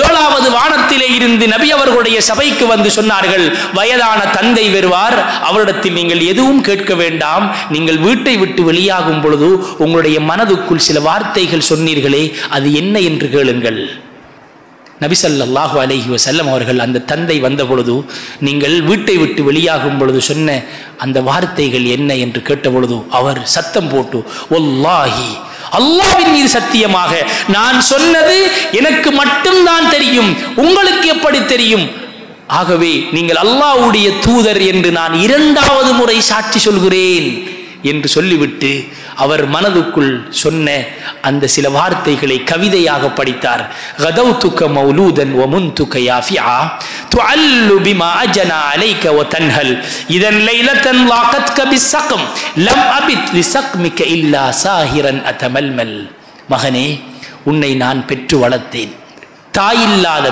7வது வானத்திலே இருந்து நபி அவர்களுடைய சபைக்கு வந்து சொன்னார்கள், வயதான தந்தை வருவார், அவரிடத்தில் நீங்கள் எதுவும் கேட்க வேண்டாம், நீங்கள் வீட்டை விட்டு வெளியாகும் பொழுது உங்களுடைய மனதுக்குள் சில வார்த்தைகள் சொன்னீர்களே, அது என்ன என்று கேளுங்கள். நபி ஸல்லல்லாஹு அலைஹி வஸல்லம் அவர்கள் அந்த தந்தை வந்த பொழுது, நீங்கள் வீட்டை விட்டு வெளியாகும் பொழுது சொன்ன அந்த வார்த்தைகள் என்ன என்று கேட்ட பொழுது அவர் சத்தம் போட்டு, வல்லாஹி, அல்லாஹ்வின் மீது சத்தியமாக நான் சொன்னது எனக்கு மட்டும்தான் தெரியும், உங்களுக்கு எப்படி தெரியும்? ஆகவே நீங்கள் அல்லாஹ்வுடைய தூதர் என்று நான் 2வது முறை சாட்சி சொல்கிறேன் என்று சொல்லிவிட்டு அவர் மனதுக்குள் சொன்ன அந்த சில வார்த்தைகளை கவிதையாக படித்தார். கதௌதுக மௌலூதன் வமுன்துக யாஃபிஆ துஅல்லு பிமா அஜனா அலைக வதன்ஹல் இதன் லைலத்தன் லாகத்க பிஸ்ஸகம் லம் அபித் லிஸக்மிக இல்லா சாஹிரன் அதமல்மல். மகனே, உன்னை நான் பெற்று வளர்த்தேன். தாயில்லாத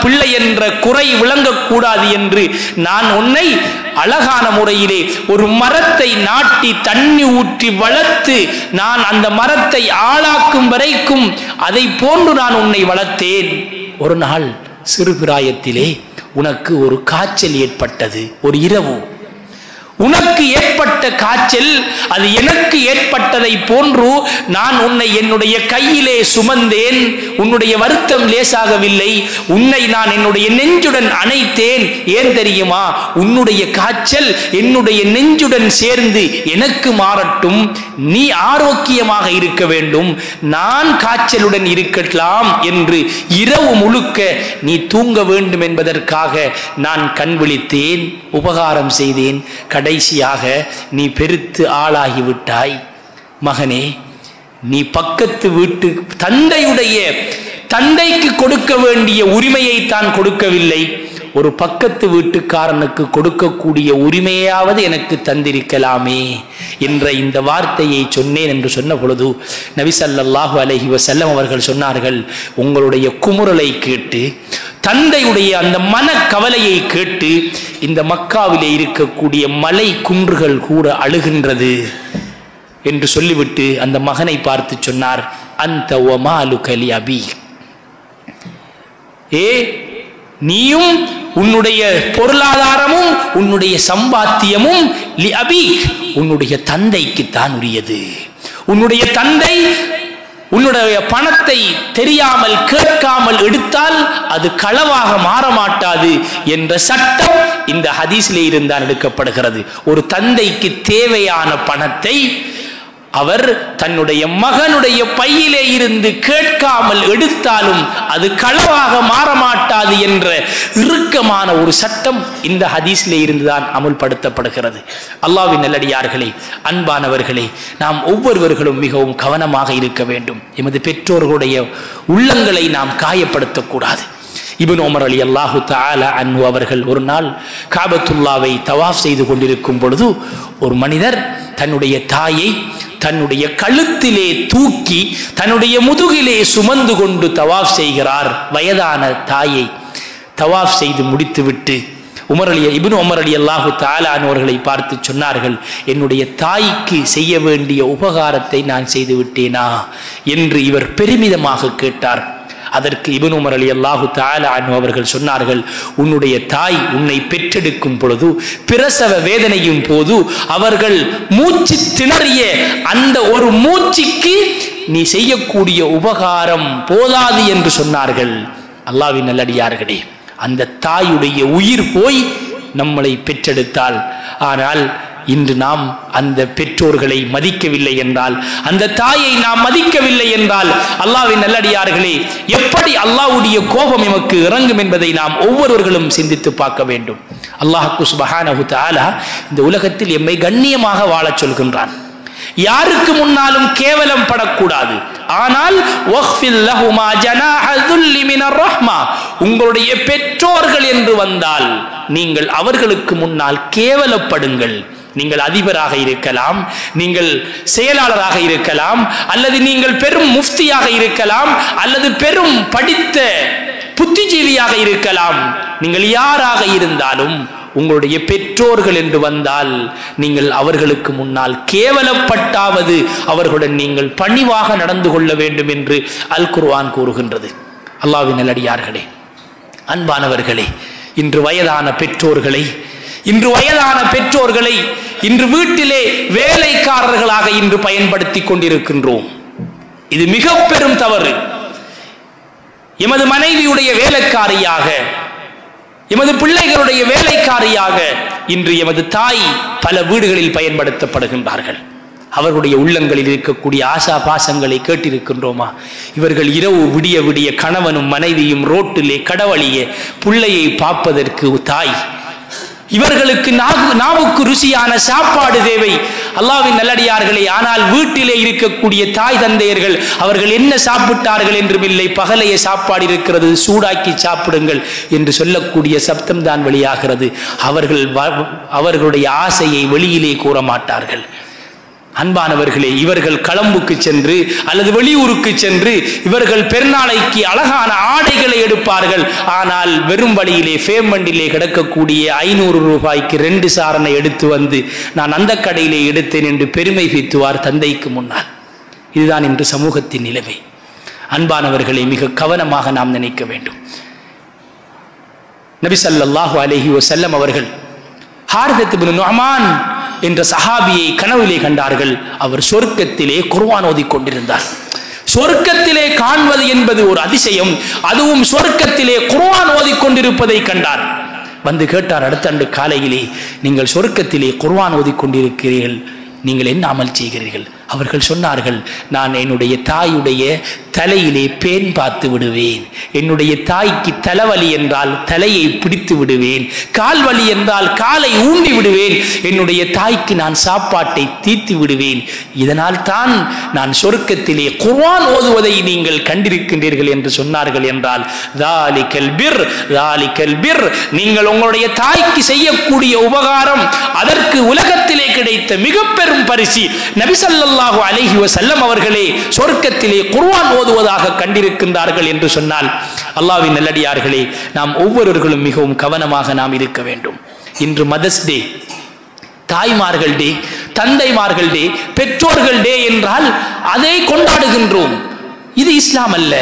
பிள்ளை என்ற குறை விளங்கக்கூடாது என்று நான் உன்னை அழகான முறையிலே ஒரு மரத்தை நாட்டி தண்ணி ஊற்றி வளர்த்து நான் அந்த மரத்தை ஆளாக்கும் வரைக்கும் அதை போன்று நான் உன்னை வளர்த்தேன். ஒரு நாள் சிறுபிராயத்திலே உனக்கு ஒரு காய்ச்சல் ஏற்பட்டது. ஒரு இரவு உனக்கு ஏற்பட்ட காய்ச்சல் அது எனக்கு ஏற்பட்டதை போன்று நான் உன்னை என்னுடைய கையிலே சுமந்தேன். உன்னுடைய வருத்தம் லேசாகவில்லை. உன்னை நான் என்னுடைய நெஞ்சுடன் அணைத்தேன். ஏன் தெரியுமா? உன்னுடைய காய்ச்சல் என்னுடைய நெஞ்சுடன் சேர்ந்து எனக்கு மாறட்டும், நீ ஆரோக்கியமாக இருக்க வேண்டும், நான் காய்ச்சலுடன் இருக்கலாம் என்று இரவு முழுக்க நீ தூங்க வேண்டும் என்பதற்காக நான் கண் விழித்தேன், உபகாரம் செய்தேன். கடைசியாக நீ பெருத்து ஆளாகிவிட்டாய். மகனே, நீ பக்கத்து வீட்டு தந்தைக்கு கொடுக்க வேண்டிய உரிமையை தான் கொடுக்கவில்லை, ஒரு பக்கத்து வீட்டுக்காரனுக்கு கொடுக்கக்கூடிய உரிமையாவது எனக்கு தந்திருக்கலாமே என்ற இந்த வார்த்தையை சொன்னேன் என்று சொன்ன பொழுது நபி ஸல்லல்லாஹு அலைஹி வஸல்லம் அவர்கள் சொன்னார்கள், உங்களுடைய குமுறலை கேட்டு, தந்தையுடைய அந்த மனக்கவலையை கேட்டு இந்த மக்காவிலே இருக்கக்கூடிய மலை குன்றுகள் கூட அழுகின்றது என்று சொல்லிவிட்டு அந்த மகனை பார்த்து சொன்னார், அந்த வமாலுக லி அபி, நீயும் உன்னுடைய பொருளாதாரமும் உன்னுடைய சம்பாத்தியமும் லி அபி, உன்னுடைய தந்தைக்கு தான் உரியது. உன்னுடைய தந்தை உன்னுடைய பணத்தை தெரியாமல் கேட்காமல் எடுத்தால் அது களவாக மாறமாட்டாது என்ற சட்டம் இந்த ஹதீஸிலே இருந்தால் எடுக்கப்படுகிறது. ஒரு தந்தைக்கு தேவையான பணத்தை அவர் தன்னுடைய மகனுடைய பையிலே இருந்து கேட்காமல் எடுத்தாலும் அது களவாக மாறமாட்டாது என்ற இறுக்கமான ஒரு சட்டம் இந்த ஹதீஸிலே இருந்துதான் அமுல்படுத்தப்படுகிறது. அல்லாஹ்வின் நல்லடியார்களே, அன்பானவர்களே, நாம் ஒவ்வொருவர்களும் மிகவும் கவனமாக இருக்க வேண்டும். எமது பெற்றோர்களுடைய உள்ளங்களை நாம் காயப்படுத்தக்கூடாது. இப்னு உமர் ரலியல்லாஹு தஆலா அன்ஹு அவர்கள் ஒரு நாள் காபத்துல்லாவை தவாஃப் செய்து கொண்டிருக்கும் பொழுது ஒரு மனிதர் தன்னுடைய தாயை தன்னுடைய கழுத்திலே தூக்கி தன்னுடைய முதுகிலே சுமந்து கொண்டு தவாஃப் செய்கிறார். வயதான தாயை தவாஃப் செய்து முடித்துவிட்டு இப்னு உமர் ரலியல்லாஹு தஆலா அவர்களை பார்த்து சொன்னார்கள், என்னுடைய தாய்க்கு செய்ய வேண்டிய உபகாரத்தை நான் செய்து விட்டேனா என்று இவர் பெருமிதமாக கேட்டார். அதற்கு இப்னு உமர் ரலியல்லாஹு தஆலா அன்ஹு அவர்கள் சொன்னார்கள், உன்னுடைய தாய் உன்னை பெற்றெடுக்கும் பொழுது பிரசவ வேதனையும் போது அவர்கள் மூச்சு திணறிய அந்த ஒரு மூச்சுக்கு நீ செய்யக்கூடிய உபகாரம் போதாது என்று சொன்னார்கள். அல்லாஹ்வின் நல்லடியார்களே, அந்த தாயுடைய உயிர் போய் நம்மளை பெற்றெடுத்தால், ஆனால் இன்று நாம் அந்த பெற்றோர்களை மதிக்கவில்லை என்றால், அந்த தாயை நாம் மதிக்கவில்லை என்றால், அல்லாஹ்வின் நல்லடியார்களே, எப்படி அல்லாஹ்வுடைய கோபம் எமக்கு இறங்கும் என்பதை நாம் ஒவ்வொருவர்களும் சிந்தித்து பார்க்க வேண்டும். அல்லாஹ் சுப்ஹானஹு தஆலா இந்த உலகத்தில் எம்மை கண்ணியமாக வாழச் சொல்கின்றான். யாருக்கு முன்னாலும் கேவலம் படக்கூடாது. ஆனால் வக்ஃபில் லஹுமா ஜனாஹ ذுல்லி மினர் ரஹ்மா, உங்களுடைய பெற்றோர்கள் என்று வந்தால் நீங்கள் அவர்களுக்கு முன்னால் கேவலப்படுங்கள். நீங்கள் அதிபராக இருக்கலாம், நீங்கள் செயலாளராக இருக்கலாம், அல்லது நீங்கள் பெரும் முஃப்தியாக இருக்கலாம், அல்லது பெரும் படித்த புத்திஜீவியாக இருக்கலாம். நீங்கள் யாராக இருந்தாலும் உங்களுடைய பெற்றோர்கள் என்று வந்தால் நீங்கள் அவர்களுக்கு முன்னால் கேவலப்பட்டாவது அவர்களுடன் நீங்கள் பணிவாக நடந்து கொள்ள வேண்டும் என்று அல் குர்ஆன் கூறுகின்றது. அல்லாஹ்வின் நல்லடியார்களே, அன்பானவர்களே, இன்று வயதான பெற்றோர்களை இன்று வீட்டிலே வேலைக்காரர்களாக இன்று பயன்படுத்தி கொண்டிருக்கின்றோம். இது மிக பெரும் தவறு. எமது மனைவியுடைய வேலைக்காரியாக, எமது பிள்ளைகளுடைய வேலைக்காரியாக இன்று எமது தாய் பல வீடுகளில் பயன்படுத்தப்படுகின்றார்கள். அவர்களுடைய உள்ளங்களில் இருக்கக்கூடிய ஆசா பாசங்களை கேட்டிருக்கின்றோமா? இவர்கள் இரவு விடிய விடிய கணவனும் மனைவியும் ரோட்டிலே கடவழியே பிள்ளையை பார்ப்பதற்கு தாய், இவர்களுக்கு நாவுக்கு ருசியான சாப்பாடு தேவை. அல்லாஹ்வின் நல்லடியார்களே, ஆனால் வீட்டிலே இருக்கக்கூடிய தாய் தந்தையர்கள் அவர்கள் என்ன சாப்பிட்டார்கள் என்றும் இல்லை, பகலைய சாப்பாடு இருக்கிறது சூடாக்கி சாப்பிடுங்கள் என்று சொல்லக்கூடிய சப்தம் தான் வெளியாகிறது. அவர்களுடைய ஆசையை வெளியிலே கூற மாட்டார்கள். அன்பானவர்களே, இவர்கள் களம்புக்கு சென்று அல்லது வெளியூருக்கு சென்று இவர்கள் பெருநாளைக்கு அழகான ஆடைகளை எடுப்பார்கள். ஆனால் வெறும் வழியிலே பேமெண்டிலே கிடக்கக்கூடிய 500 ரூபாய்க்கு 2 சாரணை எடுத்து வந்து நான் அந்த கடையிலே எடுத்தேன் என்று பெருமை பீத்துவார் தந்தைக்கு முன்னால். இதுதான் இன்று சமூகத்தின் நிலைமை. அன்பானவர்களை, மிக கவனமாக நாம் நினைக்க வேண்டும். நபி ஸல்லல்லாஹு அலைஹி வஸல்லம் அவர்கள் ஹாரித் இப்னு நுஅமான் என்ற சஹாபியை கனவிலே கண்டார்கள். அவர் சொர்க்கத்திலே குர்ஆன் ஓதிக் கொண்டிருந்தார். சொர்க்கத்திலே காண்பது என்பது ஒரு அதிசயம். அதுவும் சொர்க்கத்திலே குர்ஆன் ஓதிக் கொண்டிருப்பதை கண்டார். வந்து கேட்டார், அடுத்த ஆண்டு காலையிலே, நீங்கள் சொர்க்கத்திலே குர்ஆன் ஓதிக் கொண்டிருக்கிறீர்கள், நீங்கள் என்ன அமல் செய்கிறீர்கள்? அவர்கள் சொன்னார்கள், நான் என்னுடைய தாயுடைய தலையிலே பேன் பார்த்து விடுவேன். என்னுடைய தாய்க்கு தலைவலி என்றால் தலையை பிடித்து விடுவேன். கால் வலி என்றால் காலை ஊண்டி விடுவேன். என்னுடைய தாய்க்கு நான் சாப்பாட்டை தீர்த்து விடுவேன். இதனால் தான் நான் சொர்க்கத்திலே குர்ஆன் ஓதுவதை நீங்கள் கண்டிருக்கின்றீர்கள் என்று சொன்னார்கள். என்றால் தாலிகல் பிர், நீங்கள் உங்களுடைய தாய்க்கு செய்யக்கூடிய உபகாரம், அதற்கு உலகத்திலே கிடைத்த மிக பெரும் பரிசு. நபி ஸல்லல்லாஹு அலைஹி வஸல்லம் அவர்களே சொர்க்கத்திலே குர்ஆன் ஓதுவதாக கண்டிருக்கின்றார்கள் என்று சொன்னால், அல்லாஹ்வின் நல்லடியார்களே, நாம் ஒவ்வொருவர்களும் மிகவும் கவனமாக நாம் இருக்க வேண்டும். இன்று மதர்ஸ் டே, தாய்மார்கள் டே, தந்தைமார்கள் டே, பெற்றோர்கள் டே என்றால் அதை கொண்டாடுகின்றோம். இது இஸ்லாம் அல்ல.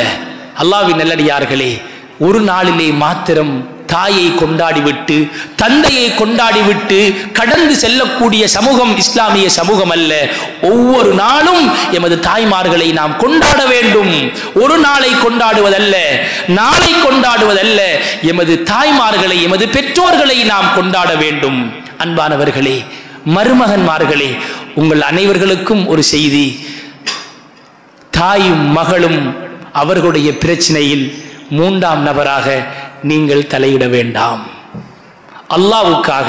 அல்லாஹ்வின் நல்லடியார்களே, ஒரு நாளிலே மாத்திரம் தாயை கொண்டாடிவிட்டு தந்தையை கொண்டாடிவிட்டு கடந்து செல்லக்கூடிய சமூகம் இஸ்லாமிய சமூகம் அல்ல. ஒவ்வொரு நாளும் எமது தாய்மார்களை நாம் கொண்டாட வேண்டும். ஒரு நாளை கொண்டாடுவதல்ல, நாளை கொண்டாடுவதல்ல, எமது தாய்மார்களை, எமது பெற்றோர்களை நாம் கொண்டாட வேண்டும். அன்பானவர்களே, மருமகன்மார்களே, உங்கள் அனைவர்களுக்கும் ஒரு செய்தி. தாயும் மகளும் அவர்களுடைய பிரச்சனையில் 3ஆம் நபராக நீங்கள் தலையிட வேண்டாம். அல்லாஹ்வுக்காக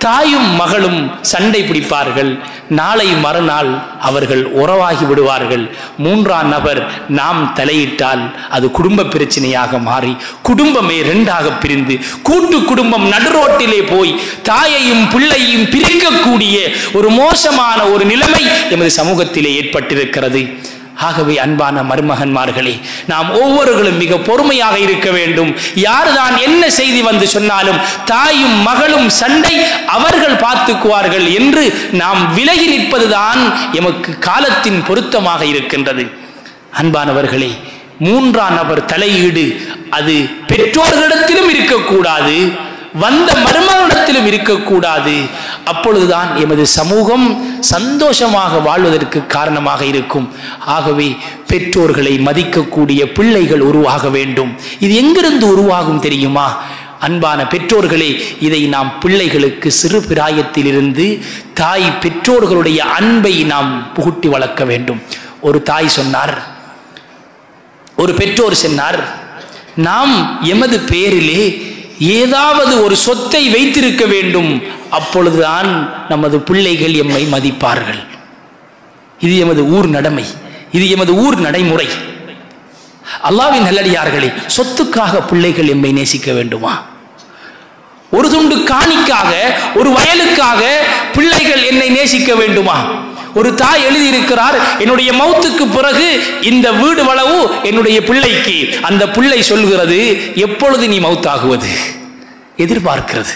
தாயும் மகளும் சண்டை பிடிப்பார்கள். நாளை மறுநாள் அவர்கள் உறவாகி விடுவார்கள். 3ஆம் நபர் நாம் தலையிட்டால் அது குடும்ப பிரச்சனையாக மாறி குடும்பமே 2ஆக பிரிந்து கூட்டு குடும்பம் நடுரோட்டிலே போய் தாயையும் பிள்ளையும் பிரிக்கக்கூடிய ஒரு மோசமான ஒரு நிலைமை எமது சமூகத்திலே ஏற்பட்டிருக்கிறது. ஆகவே அன்பான மருமகன்மார்களே, நாம் ஒவ்வொருவர்களும் மிக பொறுமையாக இருக்க வேண்டும். யாருதான் என்ன செய்தி வந்து சொன்னாலும் தாயும் மகளும் சண்டை அவர்கள் பார்த்துக்குவார்கள் என்று நாம் விலகி நிற்பதுதான் எமக்கு காலத்தின் பொருத்தமாக இருக்கின்றது. அன்பானவர்களே, 3ஆம் நபர் தலையீடு அது பெற்றோர்களிடத்திலும் இருக்கக்கூடாது, வந்த மருமகனிடத்திலும் இருக்கக்கூடாது. அப்பொழுதுதான் எமது சமூகம் சந்தோஷமாக வாழ்வதற்கு காரணமாக இருக்கும். ஆகவே பெற்றோர்களை மதிக்கக்கூடிய பிள்ளைகள் உருவாக வேண்டும். இது எங்கிருந்து உருவாகும் தெரியுமா? அன்பான பெற்றோர்களே, இதை நாம் பிள்ளைகளுக்கு சிறு பிராயத்திலிருந்து தாய் பெற்றோர்களுடைய அன்பை நாம் புகுட்டி வளர்க்க வேண்டும். ஒரு தாய் சொன்னார், ஒரு பெற்றோர் சொன்னார், நாம் எமது பெயரிலே ஏதாவது ஒரு சொத்தை வைத்திருக்க வேண்டும், அப்பொழுதுதான் நமது பிள்ளைகள் எம்மை மதிப்பார்கள். இது எமது ஊர் நடைமை, இது எமது ஊர் நடைமுறை. அல்லாஹ்வின் நல்லடியார்களே, சொத்துக்காக பிள்ளைகள் எம்மை நேசிக்க வேண்டுமா? ஒரு துண்டு காணிக்காக, ஒரு வயலுக்காக பிள்ளைகள் என்னை நேசிக்க வேண்டுமா? ஒரு தாய் எழுதியிருக்கிறார், என்னுடைய மௌத்துக்கு பிறகு இந்த வீடு வளவு என்னுடைய பிள்ளைக்கு. அந்த பிள்ளை சொல்கிறது, எப்பொழுது நீ மௌத்தாகுவது எதிர்பார்க்கிறது.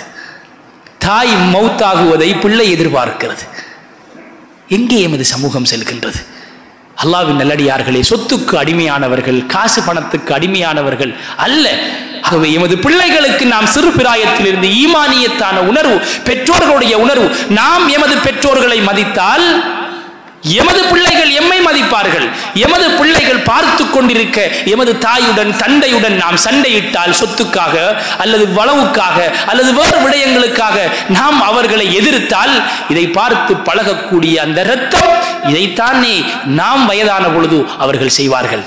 தாய் மௌத்தாகுவதை பிள்ளை எதிர்பார்க்கிறது. எங்கே எமது சமூகம் செல்கின்றது? அல்லாஹ்வின் நல்லடியார்களே, சொத்துக்கு அடிமையானவர்கள், காசு பணத்துக்கு அடிமையானவர்கள் அல்ல. ஆகவே எமது பிள்ளைகளுக்கு நாம் சிறு பிராயத்திலிருந்து ஈமானியத்தான உணர்வு, பெற்றோர்களுடைய உணர்வு, நாம் எமது பெற்றோர்களை மதித்தால் எமது பிள்ளைகள் எம்மை மதிப்பார்கள். எமது பிள்ளைகள் பார்த்து கொண்டிருக்க எமது தாயுடன் தந்தையுடன் நாம் சண்டையிட்டால் சொத்துக்காக அல்லது வளவுக்காக அல்லது வேறு விடயங்களுக்காக நாம் அவர்களை எதிர்த்தால் இதை பார்த்து பழகக்கூடிய அந்த இரத்தம் இதைத்தானே நாம் வயதான பொழுது அவர்கள் செய்வார்கள்.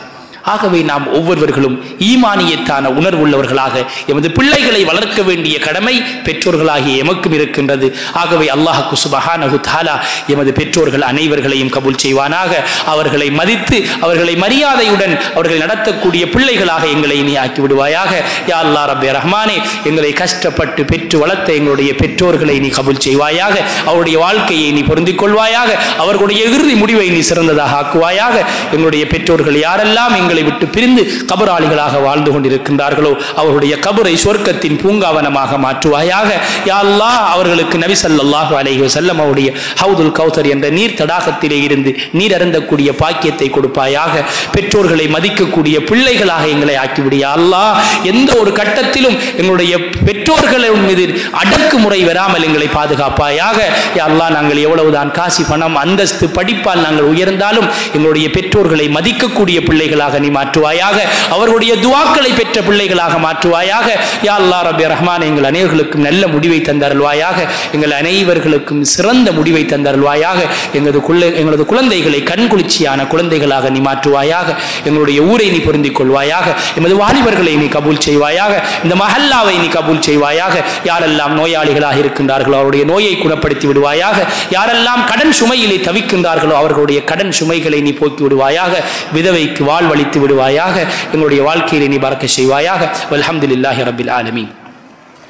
ஆகவே நாம் ஒவ்வொருவர்களும் ஈமானியத்தான உணர்வுள்ளவர்களாக எமது பிள்ளைகளை வளர்க்க வேண்டிய கடமை பெற்றோர்களாகிய எமக்கும் இருக்கின்றது. ஆகவே அல்லாஹ் சுப்ஹானஹு தஆலா எமது பெற்றோர்கள் அனைவர்களையும் கபூல் செய்வானாக. அவர்களை மதித்து அவர்களை மரியாதையுடன் அவர்களை நடத்தக்கூடிய பிள்ளைகளாக எங்களை நீ ஆக்கி விடுவாயாக. யா அல்லாஹ் ரப்பே ரஹ்மானே, எங்களை கஷ்டப்பட்டு பெற்று வளர்த்த எங்களுடைய பெற்றோர்களை நீ கபூல் செய்வாயாக. அவருடைய வாழ்க்கையை நீ பொருந்திக் கொள்வாயாக. அவர்களுடைய இறுதி முடிவை நீ சிறந்ததாக ஆக்குவாயாக. எங்களுடைய பெற்றோர்கள் யாரெல்லாம் எங்களை விட்டு பிரிந்து கபராளிகளாக வாழ்ந்து கொண்டிருக்கின்றார்களோ அவருடைய கபரை சொர்க்கத்தின் பூங்காவனமாக மாற்றுவாயாக. யா அல்லாஹ், அவர்களுக்கு நபி ஸல்லல்லாஹு அலைஹி வஸல்லம் அவருடைய ஹவுதுல் கௌதர் என்ற நீர் தடாகத்திலே இருந்து நீர் அருந்தக்கூடிய பாக்கியத்தை கொடுப்பாயாக. பெற்றோர்களை மதிக்கக்கூடிய பிள்ளைகளாக எங்களை ஆக்கிவிடு யா அல்லாஹ். எந்த ஒரு கட்டத்திலும் எங்களுடைய பெற்றோர்களின் மீது அடக்குமுறை வராமல் எங்களை பாதுகாப்பாயாக. யா அல்லாஹ், நாங்கள் எவ்வளவுதான் காசி பணம் அந்தஸ்து படிப்பால் நாங்கள் உயர்ந்தாலும் எங்களுடைய பெற்றோர்களை மதிக்கக்கூடிய பிள்ளைகளாக நீ மாற்றுவாயாக. அவர்களுடைய துஆக்களை பெற்ற பிள்ளைகளாக மாற்றுவாயாக. யா அல்லாஹ் ரப்பே ரஹ்மான், எங்கள் அனைவர்களுக்கும் நல்ல முடிவை தந்தருள்வாயாக. எங்கள் அனைவர்களுக்கும் சிறந்த முடிவை தந்தருள்வாயாக. எங்களது குழந்தைகளை கண்குளிர்ச்சியான குழந்தைகளாக நீ மாற்றுவாயாக. எங்களுடைய ஊரை நீ பொருந்திக் கொள்வாயாக. எமது வாலிபர்களை நீ கபூல் செய்வாயாக. இந்த மஹல்லாவை நீ கபூல் செய்வாயாக. யாரெல்லாம் நோயாளிகளாக இருக்கின்றார்களோ அவருடைய நோயை குணப்படுத்தி விடுவாயாக. யாரெல்லாம் கடன் சுமையிலே தவிக்கின்றார்களோ அவர்களுடைய கடன் சுமைகளை நீ போக்கி விடுவாயாக. விதவைக்கு வாழ்வளித்து விடுவாயாக. எங்களுடைய வாழ்க்கையிலே நீ பரக்க செய்வாயாக. வல்ஹம்துலில்லாஹி ரப்பில் ஆலமீன்.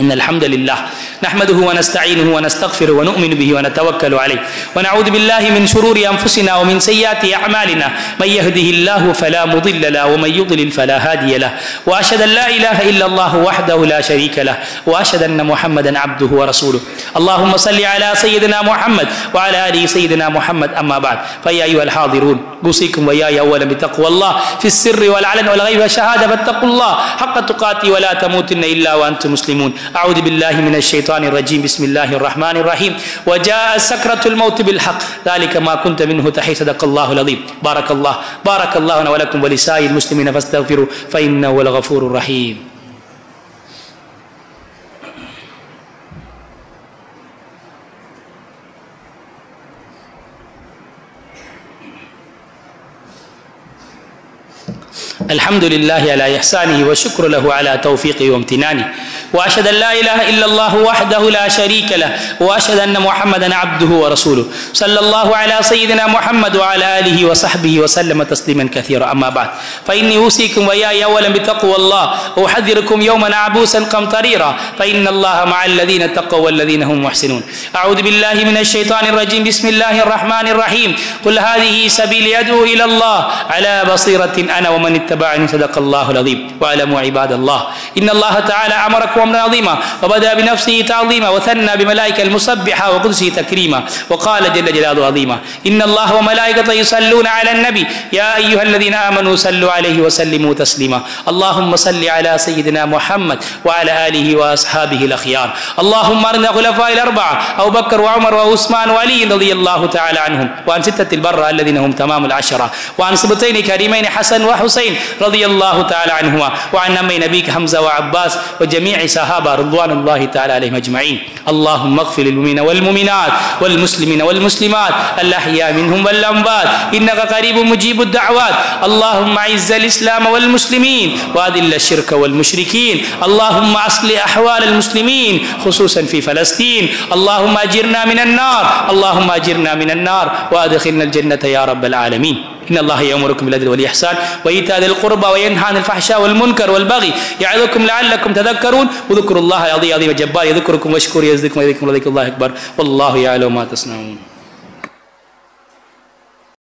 إن الحمد لله نحمده ونستعينه ونستغفره ونؤمن به ونتوكل عليه ونعوذ بالله من شرور أنفسنا ومن سيئات أعمالنا من يهده الله فلا مضل له ومن يضلل فلا هادي له وأشهد أن لا إله إلا الله وحده لا شريك له وأشهد أن محمدا عبده ورسوله اللهم صل على سيدنا محمد وعلى آل سيدنا محمد أما بعد فيا أيها الحاضرون أوصيكم وإياي أولا بتقوى الله في السر والعلن والغيب والشهادة فاتقوا الله حق تقاته ولا تموتن إلا وأنتم مسلمون. أعوذ بالله من الشيطان الرجيم. بسم الله الرحمن الرحيم. وجاء سكرة الموت بالحق ذلك ما كنت منه تحيد. صدق الله العظيم. بارك الله لنا ولكم ولسائر المسلمين فاستغفروا فإنه هو الغفور الرحيم. الحمد لله على إحسانه وشكر له على توفيقه وامتنانه وأشهد أن لا إله إلا الله وحده لا شريك له وأشهد أن محمدا عبده ورسوله صلى الله على سيدنا محمد وعلى آله وصحبه وسلم تسليما كثيرا. أما بعد فإني أوصيكم وإياي أولا بتقوى الله وأحذركم يوما عبوسا قمطريرا فإن الله مع الذين اتقوا والذين هم محسنون. أعوذ بالله من الشيطان الرجيم. بسم الله الرحمن الرحيم. قل هذه سبيلي أدعو إلى الله على بصيرة أنا ومن اتبعني. صدق الله العظيم. واعلموا عباد الله إن الله تعالى أمركم أمرا عظيما وبدأ بنفسه تعظيما وثنى بملائكة المسبحة وقدسه تكريما وقال جل جلاله عظيما إن الله وملائكته يصلون على النبي يا أيها الذين آمنوا صلوا عليه وسلموا تسليما. اللهم صل على سيدنا محمد وعلى آله وأصحابه الأخيار. اللهم أرنا خلفاء الأربعة أبو بكر وعمر وعثمان وعلي رضي الله تعالى عنهم وعن ستة البرة الذين هم تمام العشرة وعن سبتين كريمين حسن وحسين رضي الله تعالى عنهما وعن أمي نبيك حمزة وعباس وجميع صحابة رضوان الله تعالى عليهم أجمعين. اللهم اغفر للمؤمنين والمؤمنات والمسلمين والمسلمات الأحياء منهم والأموات إنك قريب مجيب الدعوات. اللهم أعز الإسلام والمسلمين وأذل الشرك والمشركين. اللهم أصلح أحوال المسلمين خصوصا في فلسطين. اللهم أجرنا من النار. اللهم أجرنا من النار وأدخلنا الجنة يا رب العالمين. إن الله يأمركم بالعدل والإحسان وإيتاء ذي القربى وينهى عن الفحشاء والمنكر والبغي يعظكم لعلكم تذكرون واذكروا الله العظيم الجبار يذكركم واشكروا يزدكم ويذكركم ولذكر الله أكبر والله يعلم ما تصنعون.